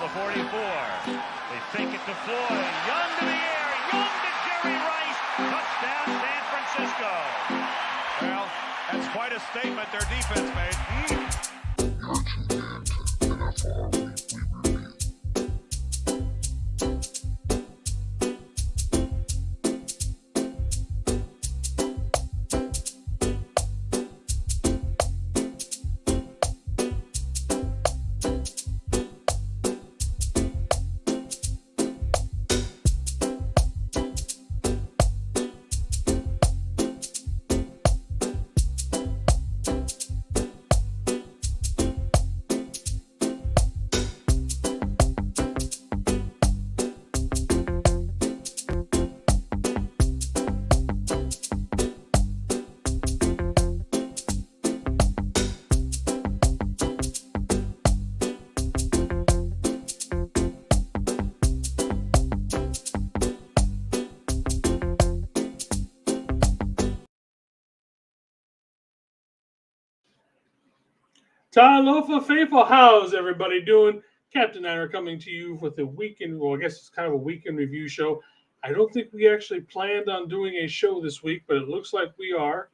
the 44. They fake it to Floyd. Young to the air. Young to Jerry Rice. Touchdown, San Francisco. Well, that's quite a statement their defense made. You're tuned in to NFL Weekly Review. Talofa Faithful, how's everybody doing? Captain Niner coming to you with a weekend, well, I guess it's kind of a weekend review show. I don't think we actually planned on doing a show this week, but it looks like we are.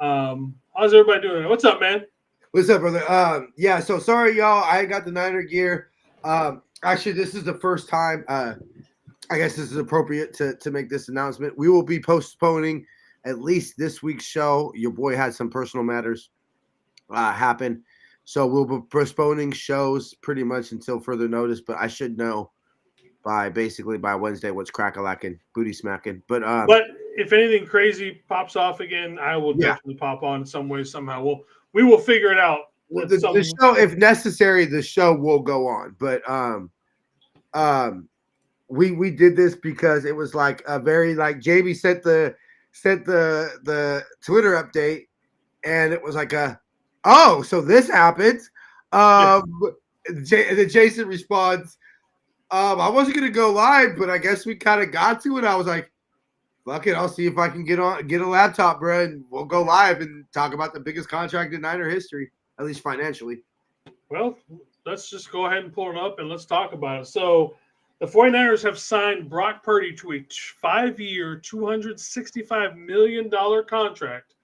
How's everybody doing? What's up, man? What's up, brother? Yeah, so sorry, y'all. I got the Niner gear. Actually, this is the first time. I guess this is appropriate to make this announcement. We will be postponing at least this week's show. Your boy had some personal matters happen. So we'll be postponing shows pretty much until further notice, but I should know by Wednesday what's crack-a-lacking, booty smacking. But if anything crazy pops off again, I will definitely pop on in some way, somehow. We will figure it out. The show, if necessary, the show will go on. But we did this because it was like a very Jamie sent the Twitter update, and it was like so this happened. Jason responds, I wasn't gonna go live, but I guess we kind of got to it. I was like, fuck it, I'll see if I can get a laptop, bro, and we'll go live and talk about the biggest contract in Niner history, at least financially. Well, let's just go ahead and pull it up and let's talk about it. So the 49ers have signed Brock Purdy to a 5-year, $265 million contract.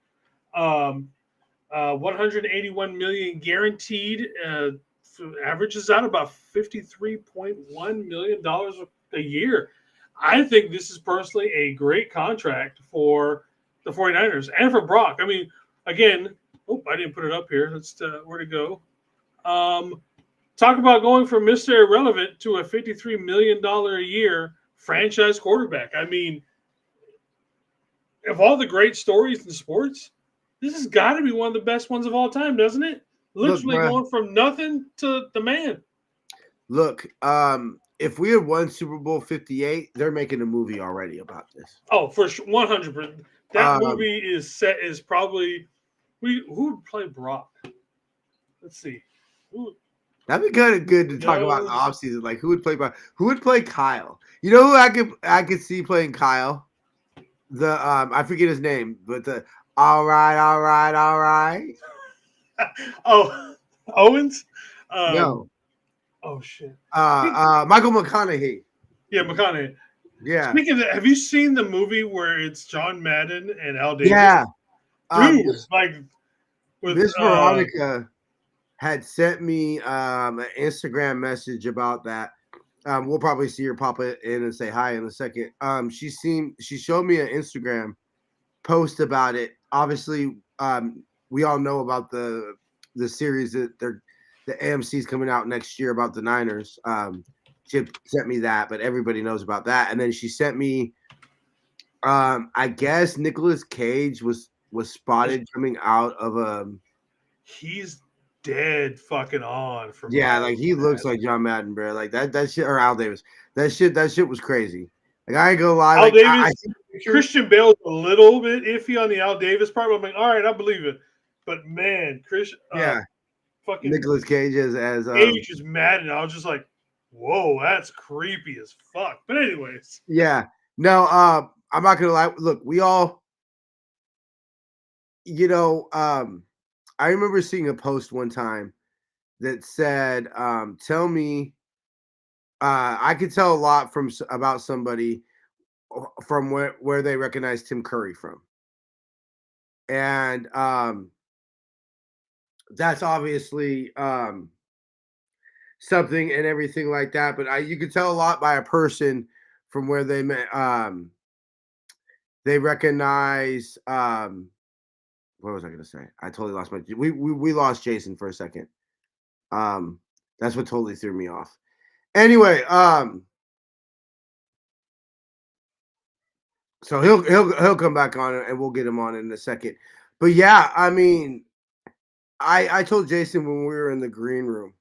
181 million guaranteed, averages out about $53.1 million a year. I think this is personally a great contract for the 49ers and for Brock. I mean, again, I didn't put it up here. Let's where to go. Talk about going from Mr. Irrelevant to a $53 million a year franchise quarterback. I mean, of all the great stories in sports, this has got to be one of the best ones of all time, doesn't it? Literally going from nothing to the man. Look, if we had won Super Bowl 58, they're making a movie already about this. Oh, for sure, 100%. That movie is probably who would play Brock? Let's see. That'd be kind of good to talk about in the offseason. Like who would play Kyle? You know who I could see playing Kyle? I forget his name, but the all right. Oh, Owens? No. Oh shit. Michael McConaughey. Yeah, McConaughey. Yeah. Speaking of that, have you seen the movie where it's John Madden and Al Davis? Yeah. Dude, Miss Veronica had sent me an Instagram message about that. We'll probably see her pop it in and say hi in a second. She showed me an Instagram post about it. Obviously, we all know about the series that the AMC's coming out next year about the Niners. She sent me that, but everybody knows about that. And then she sent me, I guess Nicolas Cage was spotted coming out of he's dead fucking on. Like he looks like John Madden, bro. Like that shit, or Al Davis. That shit was crazy. Like I ain't gonna lie. Al Davis, Christian Bale's a little bit iffy on the Al Davis part. But I'm like, all right, I believe it. But man, fucking Nicolas Cage as Cage is Madden. I was just like, whoa, that's creepy as fuck. But anyways, no, I'm not gonna lie. Look, we all, I remember seeing a post one time that said, tell me I could tell a lot about somebody from where they recognize Tim Curry from, and that's obviously something and everything like that. But you could tell a lot by a person from where they recognize. What was I going to say? I totally lost we lost Jason for a second. That's what totally threw me off. Anyway, so he'll come back on and we'll get him on in a second. But yeah, I mean, I told Jason when we were in the green room,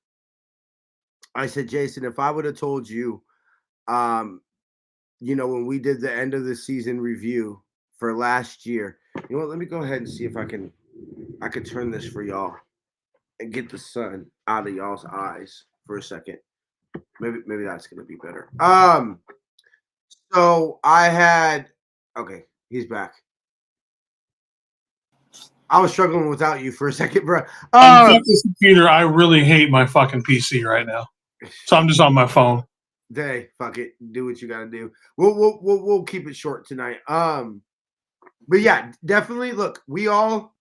I said, Jason, if I would have told you, when we did the end of the season review for last year, you know what? Let me go ahead and see if I can turn this for y'all and get the sun out of y'all's eyes for a second. Maybe that's gonna be better. So I had he's back. I was struggling without you for a second, bro. Fuck this computer. I really hate my fucking PC right now, so I'm just on my phone. Hey, fuck it. Do what you gotta do. We'll keep it short tonight. But yeah, definitely. Look, we all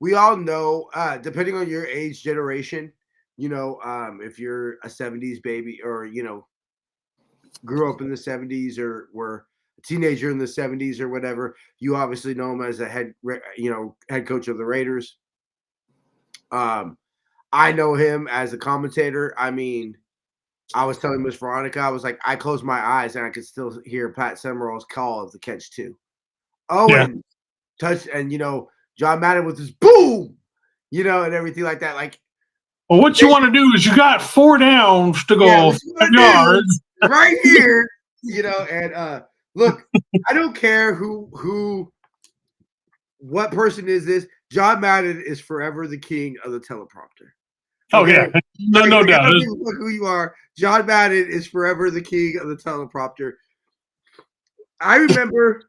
know, depending on your age generation, if you're a 70s baby or grew up in the 70s or were a teenager in the 70s or whatever, you obviously know him as a head coach of the Raiders. I know him as a commentator. I mean, I was telling Miss Veronica, I was like, I closed my eyes and I could still hear Pat Summerall's call of the catch two. And touch, and John Madden with his boom, and everything like that. Like, well, what you want to do is you got 4 downs to go 5 yards right here, and look, I don't care what person is this. John Madden is forever the king of the teleprompter. Oh yeah, no doubt. Look who you are. John Madden is forever the king of the teleprompter. I remember.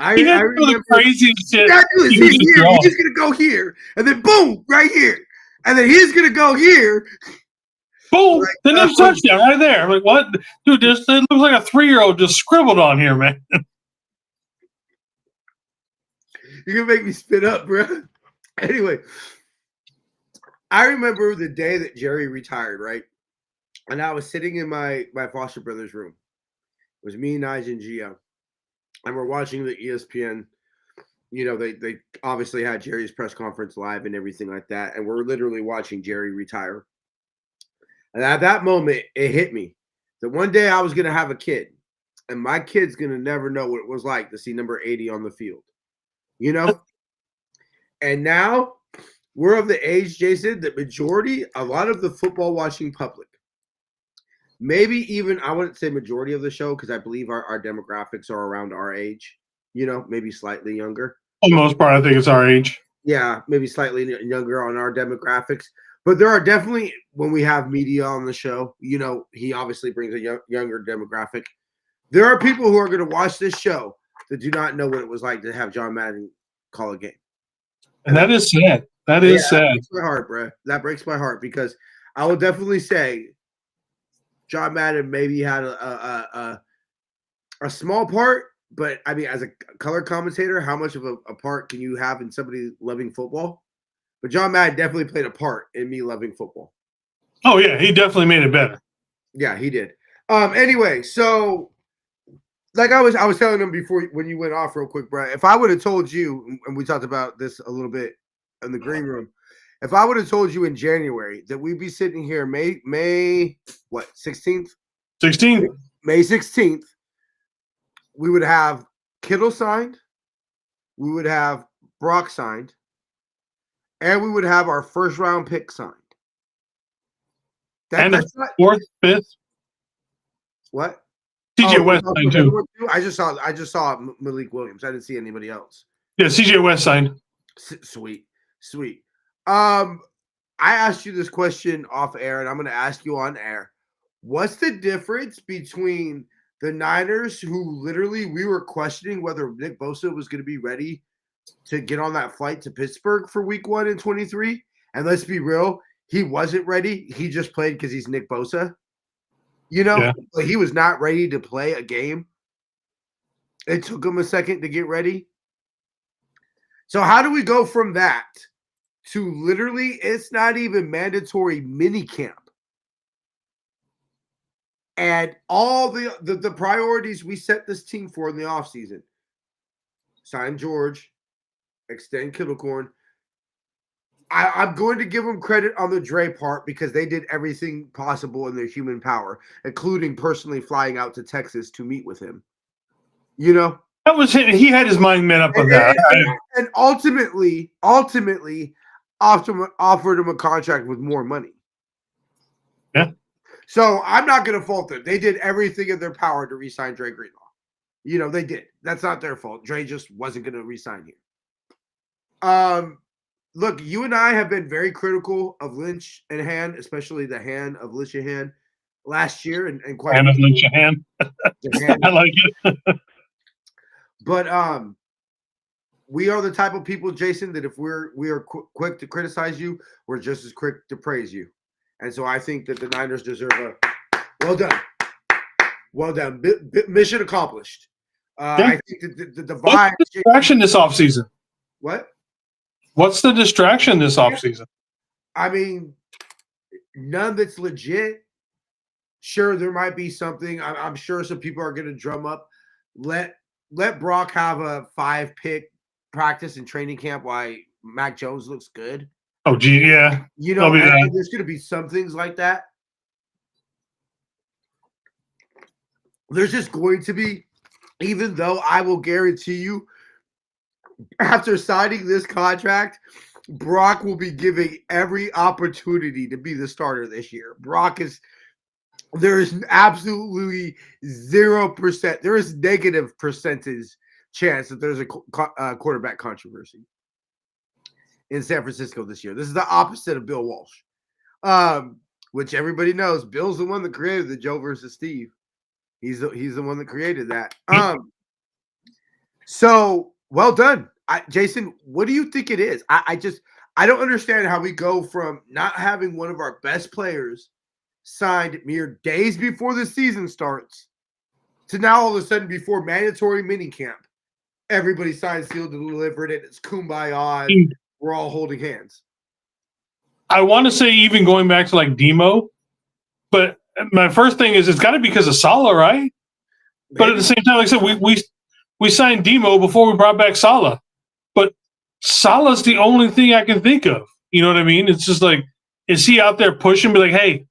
I remember the craziest shit. Exactly. He's gonna go here, and then boom, right here, and then he's gonna go here. Boom! The next touchdown right there. I'm like, what, dude? It looks like a 3-year-old just scribbled on here, man. You're gonna make me spit up, bro. Anyway, I remember the day that Jerry retired, right? And I was sitting in my foster brother's room. It was me, Nige, and Gio. And we're watching the ESPN. They obviously had Jerry's press conference live and everything like that. And we're literally watching Jerry retire. And at that moment, it hit me that one day I was going to have a kid. And my kid's going to never know what it was like to see number 80 on the field. And now we're of the age, Jason, that a lot of the football watching public, maybe even, I wouldn't say majority of the show, because I believe our demographics are around our age, maybe slightly younger. For the most part, I think it's our age. Yeah, maybe slightly younger on our demographics. But there are definitely, when we have media on the show, he obviously brings a younger demographic. There are people who are going to watch this show that do not know what it was like to have John Madden call a game. And that is sad. That is sad. That breaks my heart, bro. That breaks my heart, because I will definitely say John Madden maybe had a small part, but I mean, as a color commentator, how much of a part can you have in somebody loving football? But John Madden definitely played a part in me loving football. Oh yeah, he definitely made it better. Yeah, he did. Anyway, so like I was telling him before when you went off real quick, Brett, if I would have told you, and we talked about this a little bit in the green room, if I would have told you in January that we'd be sitting here May what, 16th? 16th. May 16th, we would have Kittle signed, we would have Brock signed, and we would have our first round pick signed. And a 4th, 5th. What? CJ West signed too. I just saw Malik Williams. I didn't see anybody else. Yeah, CJ West signed. Sweet. I asked you this question off air, and I'm going to ask you on air. What's the difference between the Niners, who literally we were questioning whether Nick Bosa was going to be ready to get on that flight to Pittsburgh for week 1 in 23? And let's be real, he wasn't ready. He just played because he's Nick Bosa. You know, Yeah. but he was not ready to play a game. It took him a second to get ready. So how do we go from that to literally it's not even mandatory mini camp? And all the priorities we set this team for in the offseason. Sign George, extend Kittlecorn. I'm going to give them credit on the Dre part because they did everything possible in their human power, including personally flying out to Texas to meet with him. You know? That was him. He had his mind made up of that. And ultimately offered him a contract with more money. Yeah. So I'm not going to fault them. They did everything in their power to re-sign Dre Greenlaw. You know, they did. That's not their fault. Dre just wasn't going to re-sign here. Look, you and I have been very critical of Lynch and Hand, especially the hand of Lynch and Hand last year. And quite Hand of Lynch and Hand. I like it. But we are the type of people, Jason, that if we are quick to criticize you, we're just as quick to praise you. And so I think that the Niners deserve a well done. Well done. Mission accomplished. I think that the vibe. What's the distraction this offseason? What? What's the distraction this offseason? I mean, none that's legit. Sure, there might be something. I'm sure some people are going to drum up. Let Brock have a 5-pick practice and training camp while Mac Jones looks good. Oh, gee, yeah. You know, there's going to be some things like that. There's just going to be, even though I will guarantee you, after signing this contract, Brock will be giving every opportunity to be the starter this year. There is absolutely 0%. There is negative percentage chance that there's a quarterback controversy in San Francisco this year. This is the opposite of Bill Walsh, which everybody knows. Bill's the one that created the Joe versus Steve. He's the one that created that. So well done, Jason. What do you think it is? I don't understand how we go from not having one of our best players signed mere days before the season starts to now all of a sudden before mandatory minicamp, everybody signed, sealed, and delivered it. It's kumbaya. And we're all holding hands. I want to say even going back to like Demo, but my first thing is it's got to be because of Saleh, right? Maybe. But at the same time, like I said, we signed Demo before we brought back Saleh, but Saleh's the only thing I can think of. You know what I mean? It's just like, is he out there pushing, be like, hey,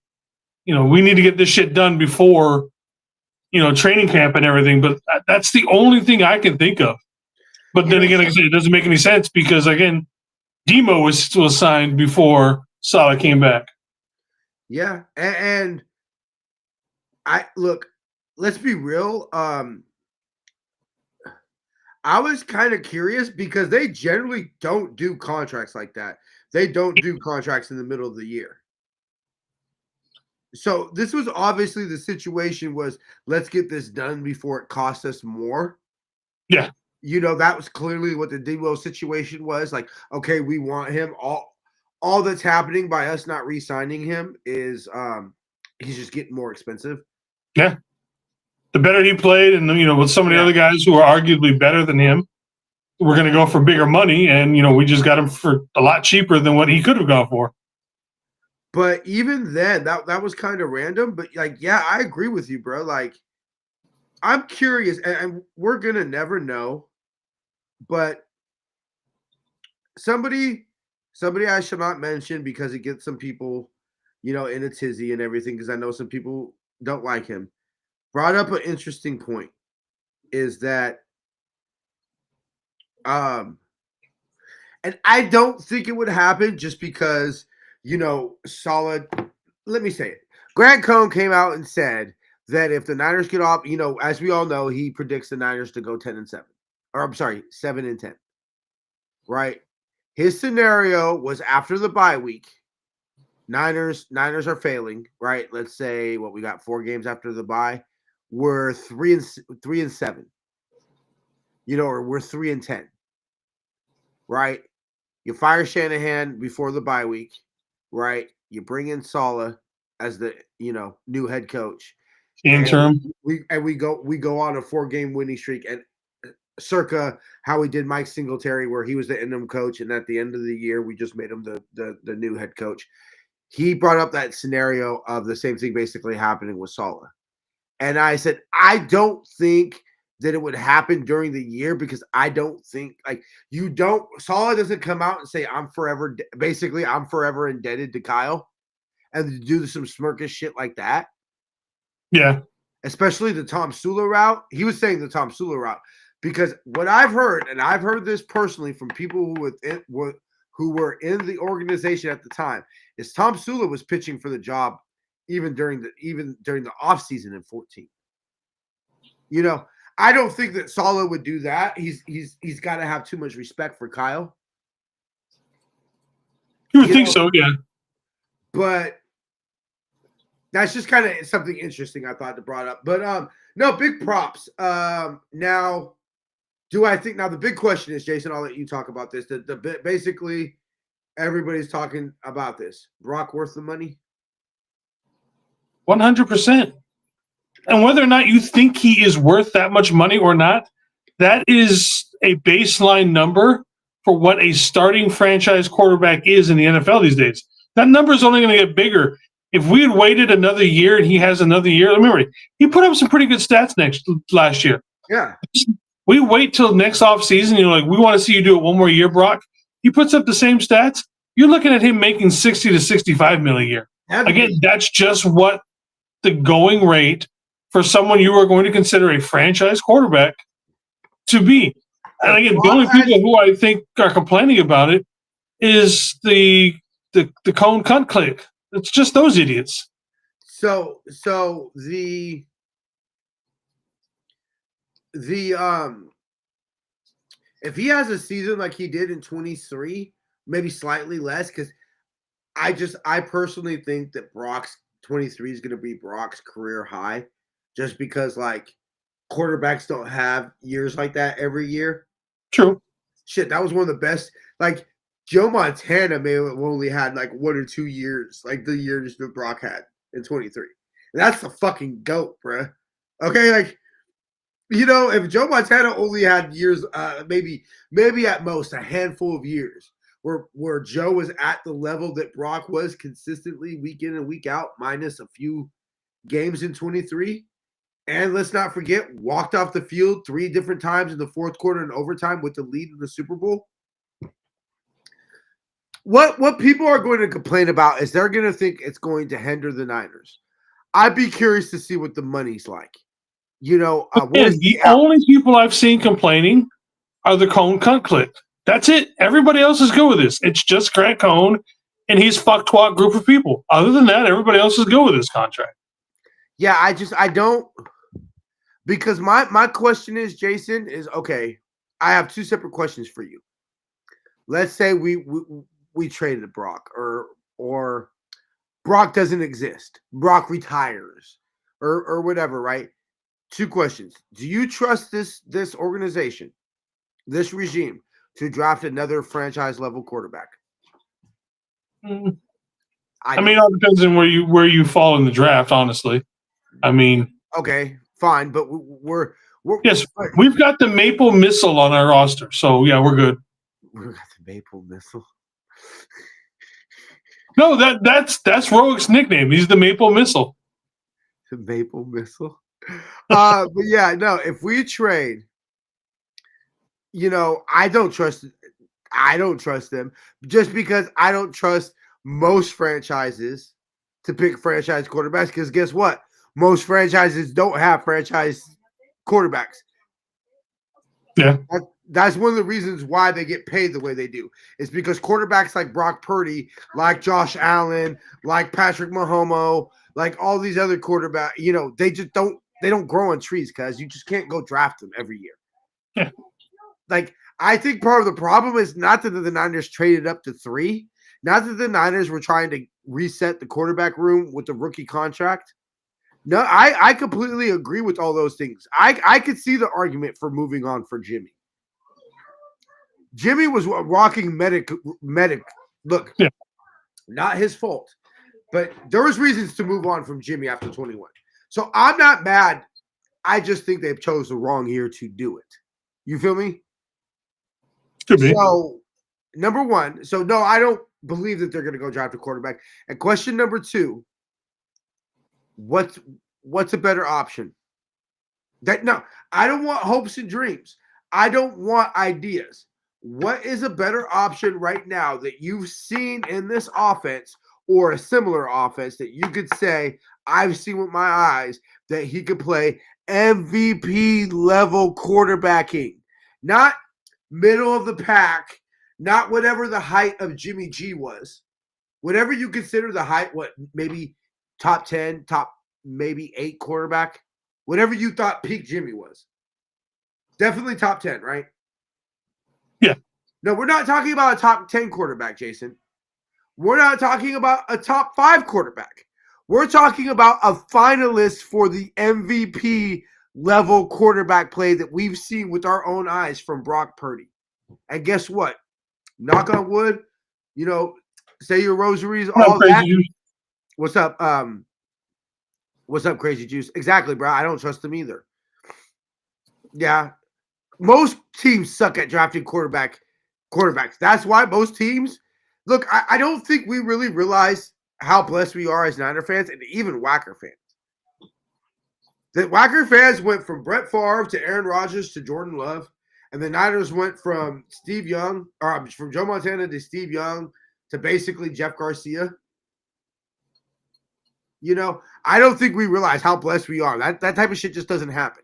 you know, we need to get this shit done before, you know, training camp and everything. But that's the only thing I can think of. But then again, like I said, it doesn't make any sense because, again, Demo was signed before Saleh came back. Yeah. And look, let's be real. I was kind of curious because they generally don't do contracts like that. They don't do contracts in the middle of the year. So this was obviously the situation was let's get this done before it costs us more. Yeah. You know, that was clearly what the Debo situation was. Like, okay, we want him. All that's happening by us not re-signing him is he's just getting more expensive. Yeah. The better he played and, you know, with some of the other guys who are arguably better than him, we're going to go for bigger money. And, you know, we just got him for a lot cheaper than what he could have gone for. But even then, that was kind of random. But, like, yeah, I agree with you, bro. Like, I'm curious, and we're going to never know. But somebody I shall not mention because it gets some people, you know, in a tizzy and everything because I know some people don't like him, brought up an interesting point is that and I don't think it would happen just because, you know, solid. Let me say it. Grant Cohn came out and said that if the Niners get off, you know, as we all know, he predicts the Niners to go 10-7. Or I'm sorry, 7-10. Right? His scenario was after the bye week. Niners are failing, right? Let's say what we got 4 games after the bye. We're 3-7. You know, or we're 3-10. Right? You fire Shanahan before the bye week, right? You bring in Saleh as the, you know, new head coach. Interim. We go on a 4-game winning streak, and circa how we did Mike Singletary, where he was the interim coach, and at the end of the year we just made him the new head coach. He brought up that scenario of the same thing basically happening with Saleh, and I said I don't think that it would happen during the year, because I don't think Saleh doesn't come out and say I'm forever indebted to Kyle, and do some smirkish shit like that. Yeah. Especially the Tom Sula route. He was saying the Tom Sula route, because what I've heard, and I've heard this personally from people who were in the organization at the time, is Tom Sula was pitching for the job even during the offseason in 2014. You know, I don't think that Saleh would do that. He's got to have too much respect for Kyle. You would think so, yeah. But that's just kind of something interesting I thought to brought up. But no, big props. Now, the big question is, Jason, I'll let you talk about this. Basically, everybody's talking about this. Brock worth the money? 100%. And whether or not you think he is worth that much money or not, that is a baseline number for what a starting franchise quarterback is in the NFL these days. That number is only going to get bigger. If we had waited another year and he has another year, remember, he put up some pretty good stats last year. Yeah. We wait till next offseason, you're like, we want to see you do it one more year, Brock. He puts up the same stats. You're looking at him making 60 to 65 mil a year. Again, that's just what the going rate for someone you are going to consider a franchise quarterback to be. And again, the only people who I think are complaining about it is the Cone cunt clique. It's just those idiots. So the if he has a season like he did in 23, maybe slightly less, because I personally think that Brock's 23 is going to be Brock's career high, just because like quarterbacks don't have years like that every year. True. Shit, that was one of the best. Like Joe Montana may have only had like 1 or 2 years, like the years that Brock had in 23. And that's the fucking GOAT, bruh. Okay, like, you know, if Joe Montana only had years, maybe at most a handful of years where Joe was at the level that Brock was consistently week in and week out, minus a few games in 23. And let's not forget, walked off the field 3 different times in the fourth quarter and overtime with the lead in the Super Bowl. What people are going to complain about is they're going to think it's going to hinder the Niners. I'd be curious to see what the money's like. You know, the only people I've seen complaining are the Cone cunt clique. That's it. Everybody else is good with this. It's just Grant Cone and his fuck-twat group of people. Other than that, everybody else is good with this contract. Yeah, I don't, because my question is, Jason, is okay. I have 2 separate questions for you. Let's say we traded Brock, or Brock doesn't exist. Brock retires, or whatever, right? 2 questions. Do you trust this organization, this regime, to draft another franchise level quarterback? I mean, it all depends on where you fall in the draft, honestly. I mean, okay, fine, but we're we've got the Maple Missile on our roster, so yeah, we're good. We got the Maple Missile. No, that's Roick's nickname. He's the Maple Missile. The Maple Missile. But yeah, no. If we trade, you know, I don't trust them, just because I don't trust most franchises to pick franchise quarterbacks. Because guess what? Most franchises don't have franchise quarterbacks. Yeah. That's one of the reasons why they get paid the way they do. It's because quarterbacks like Brock Purdy, like Josh Allen, like Patrick Mahomes, like all these other quarterbacks, you know, they don't grow on trees, because you just can't go draft them every year. Yeah. Like, I think part of the problem is not that the Niners traded up to 3, not that the Niners were trying to reset the quarterback room with the rookie contract. No, I completely agree with all those things. I could see the argument for moving on for Jimmy. Jimmy was rocking medic. Look, not his fault, but there was reasons to move on from Jimmy after 21. So I'm not mad. I just think they've chose the wrong year to do it. You feel me? Could be. So, number one, so no, I don't believe that they're going to go draft a quarterback. And question number two, what's a better option? No, I don't want hopes and dreams. I don't want ideas. What is a better option right now that you've seen in this offense or a similar offense that you could say, I've seen with my eyes that he could play MVP level quarterbacking, not middle of the pack, not whatever the height of Jimmy G was, whatever you consider the height, what maybe top 10, top maybe 8 quarterback, whatever you thought peak Jimmy was. Definitely top 10, right? Yeah. No, we're not talking about a top 10 quarterback, Jason. We're not talking about a top 5 quarterback. We're talking about a finalist for the MVP level quarterback play that we've seen with our own eyes from Brock Purdy. And guess what? Knock on wood, say your rosaries, all that. What's up? What's up, Crazy Juice? Exactly, bro. I don't trust them either. Yeah. Most teams suck at drafting quarterbacks. That's why most teams look, I don't think we really realize how blessed we are as Niner fans and even Whacker fans. The Whacker fans went from Brett Favre to Aaron Rodgers to Jordan Love, and the Niners went from from Joe Montana to Steve Young to basically Jeff Garcia. I don't think we realize how blessed we are. That type of shit just doesn't happen.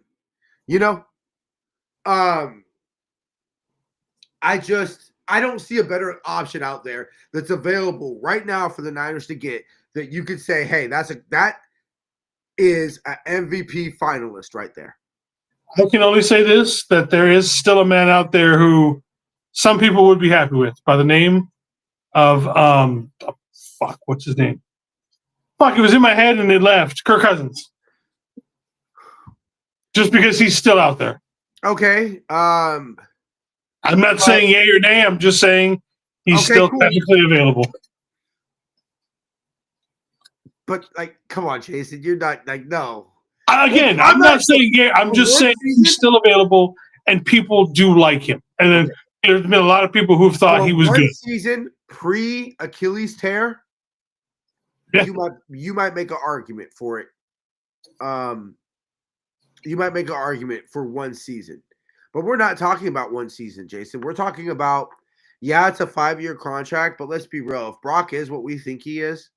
I don't see a better option out there that's available right now for the Niners to get that you could say, hey, that is an MVP finalist right there. I can only say this, that there is still a man out there who some people would be happy with by the name of what's his name? It was in my head and it left. Kirk Cousins. Just because he's still out there. Okay. I'm not saying yay or nay. I'm just saying he's still technically available. But come on, Jason, you're not no. Again, I'm not saying yay. I'm just saying he's still available, and people do like him. And then there's been a lot of people who've thought he was good. Season pre-Achilles tear. Yeah. You might make an argument for it. You might make an argument for one season. But we're not talking about one season, Jason. We're talking about, it's a 5-year contract, but let's be real. If Brock is what we think he is,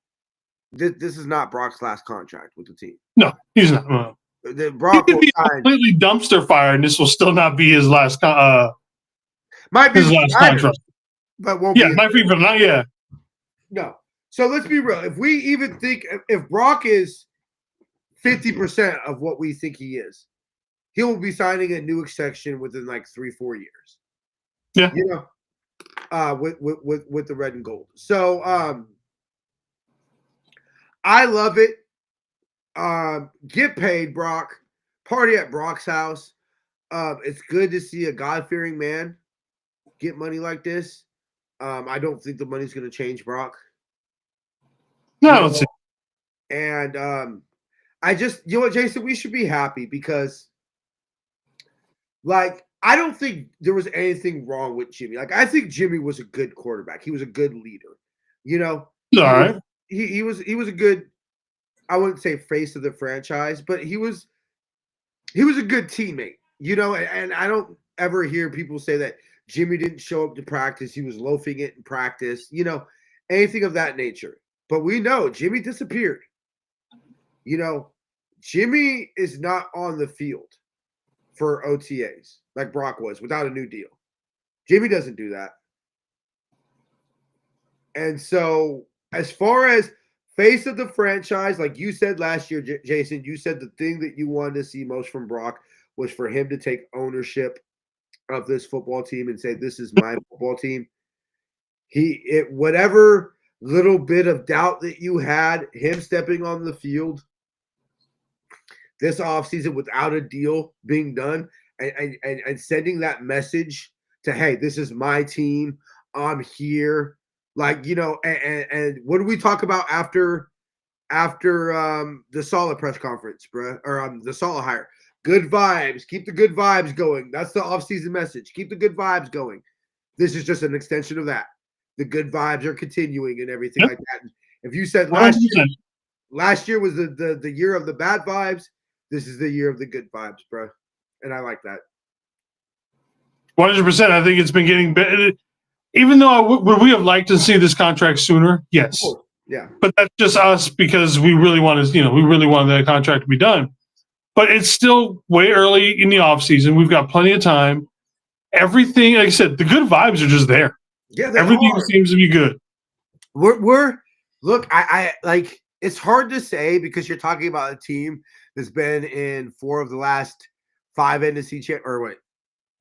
this is not Brock's last contract with the team. No, he's not. Brock he could be completely dumpster fire, and this will still not be his last might be his last contract. But won't be. Might be for not. Yeah. No. So let's be real. If we even think if Brock is 50% of what we think he is, he will be signing a new extension within 3-4 years. Yeah. With the red and gold. So I love it. Get paid, Brock. Party at Brock's house. It's good to see a God-fearing man get money like this. I don't think the money's going to change Brock. No, and I just, Jason, we should be happy because, I don't think there was anything wrong with Jimmy. I think Jimmy was a good quarterback. He was a good leader. All right. He was a good, I wouldn't say face of the franchise, but he was a good teammate. And I don't ever hear people say that Jimmy didn't show up to practice. He was loafing it in practice. Anything of that nature. But we know Jimmy disappeared. Jimmy is not on the field for OTAs like Brock was without a new deal. Jimmy doesn't do that. And so as far as face of the franchise, like you said last year, Jason, you said the thing that you wanted to see most from Brock was for him to take ownership of this football team and say, this is my football team. Whatever little bit of doubt that you had, him stepping on the field this offseason without a deal being done and sending that message to, hey, this is my team. I'm here. And what do we talk about after after the Saleh press conference, bro, or the Saleh hire. Good vibes. Keep the good vibes going. That's the offseason message. Keep the good vibes going. This is just an extension of that. The good vibes are continuing and everything like that. If you said last year was the year of the bad vibes, this is the year of the good vibes, bro. And I like that. 100%. I think it's been getting better. Even though would we have liked to see this contract sooner? Yes. Oh, yeah. But that's just us because we really wanted that contract to be done. But it's still way early in the offseason. We've got plenty of time. Everything, like I said, the good vibes are just there. Yeah, everything seems to be good. Look, I like, it's hard to say because you're talking about a team that's been in 4 of the last 5 NFC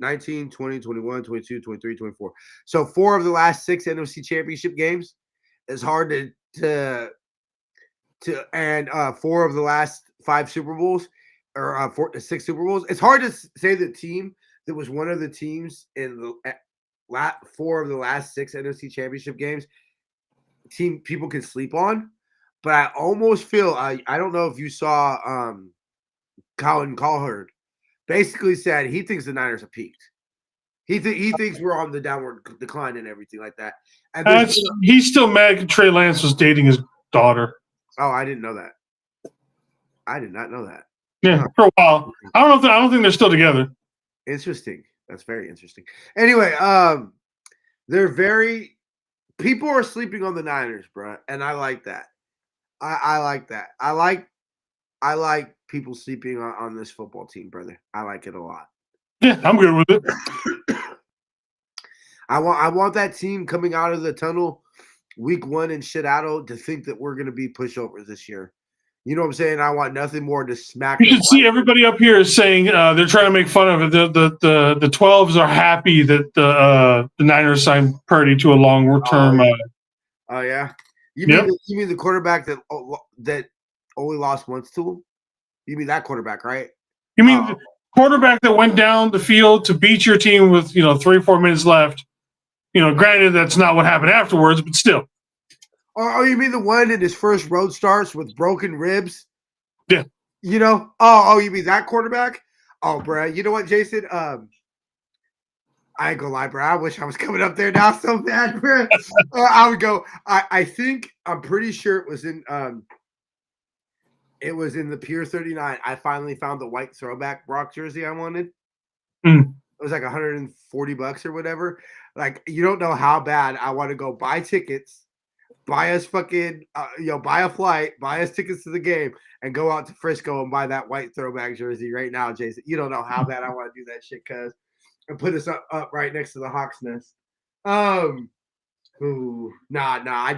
19, 20, 21, 22, 23, 24. So 4 of the last 6 NFC championship games. It's hard to and 4 of the last 5 Super Bowls or 6 Super Bowls. It's hard to say the team that was one of the teams in the 4 of the last 6 NFC championship games team people can sleep on. But I almost feel I don't know if you saw Colin Cowherd basically said he thinks the Niners have peaked. He thinks we're on the downward decline and everything like that. And he's still mad Trey Lance was dating his daughter. Oh, I didn't know that. I did not know that. Yeah, for a while. I don't think they're still together. Interesting. That's very interesting. Anyway, people are sleeping on the Niners, bro, and I like that. I like that. I like people sleeping on this football team, brother. I like it a lot. Yeah, I'm good with it. I want that team coming out of the tunnel week 1 in Seattle to think that we're going to be pushovers this year. You know what I'm saying? I want nothing more to smack. You can see everybody up here is saying they're trying to make fun of it. The 12s are happy that the Niners signed Purdy to a long-term. Oh yeah. You mean the quarterback that only lost once to him? You mean that quarterback, right? You mean the quarterback that went down the field to beat your team with 3 or 4 minutes left? Granted that's not what happened afterwards, but still. Oh, you mean the one in his first road starts with broken ribs? Yeah. Oh, you mean that quarterback? Oh, bro. You know what, Jason? I ain't gonna lie, bro. I wish I was coming up there now so bad, bro. I would go. I'm pretty sure it was in the Pier 39. I finally found the white throwback Brock jersey I wanted. It was like $140 or whatever. Like, you don't know how bad I want to go buy tickets. Buy us fucking, buy a flight, buy us tickets to the game, and go out to Frisco and buy that white throwback jersey right now, Jason. You don't know how bad I want to do that shit, cuz, and put us up right next to the Hawks nest. I'd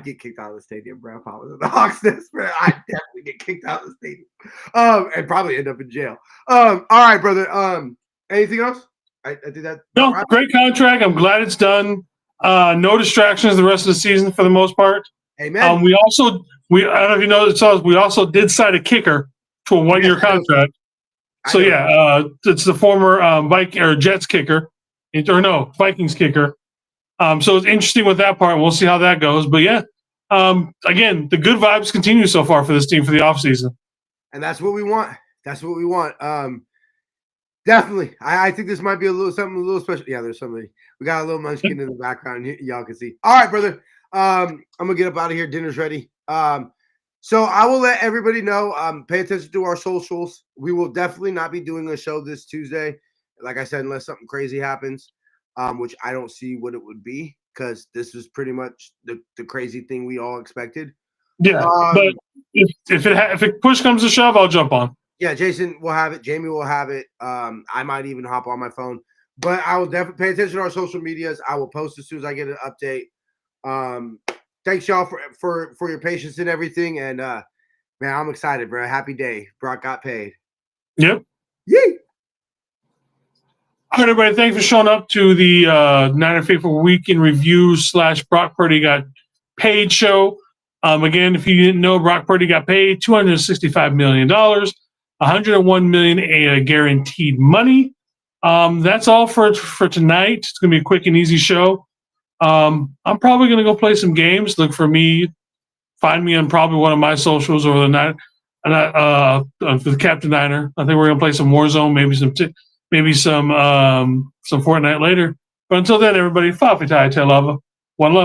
get kicked out of the stadium, bro. If I was in the Hawks nest, bro, I'd definitely get kicked out of the stadium, and probably end up in jail. All right, brother. Anything else? I think that. No, great contract. I'm glad it's done. No distractions the rest of the season for the most part. Amen. We I don't know if you know, we also did sign a kicker to a 1-year contract. So it's the former Jets kicker, Vikings kicker. So it's interesting with that part. We'll see how that goes. But yeah, again, the good vibes continue so far for this team for the offseason. And that's what we want. Definitely. I think this might be something a little special. Yeah, there's somebody. We got a little munchkin in the background. Y'all can see. All right, brother. I'm going to get up out of here. Dinner's ready. So I will let everybody know. Pay attention to our socials. We will definitely not be doing a show this Tuesday. Like I said, unless something crazy happens, which I don't see what it would be, because this was pretty much the crazy thing we all expected. Yeah, but if it push comes to shove, I'll jump on. Yeah, Jason will have it. Jamie will have it. I might even hop on my phone. But I will definitely pay attention to our social medias. I will post as soon as I get an update. Thanks, y'all, for your patience and everything. And, man, I'm excited, bro. Happy day. Brock got paid. Yep. Yay! All right, everybody. Thanks for showing up to the Niner Faithful Week in Review / Brock Purdy Got Paid show. Again, if you didn't know, Brock Purdy got paid $265 million, $101 million guaranteed money. That's all for tonight. It's going to be a quick and easy show. I'm probably going to go play some games. Look for me Find me on probably one of my socials or the night, with Captain Niner. I think we're gonna play some Warzone, maybe some Fortnite later. But until then, everybody, Fafitai Te Lava. One love.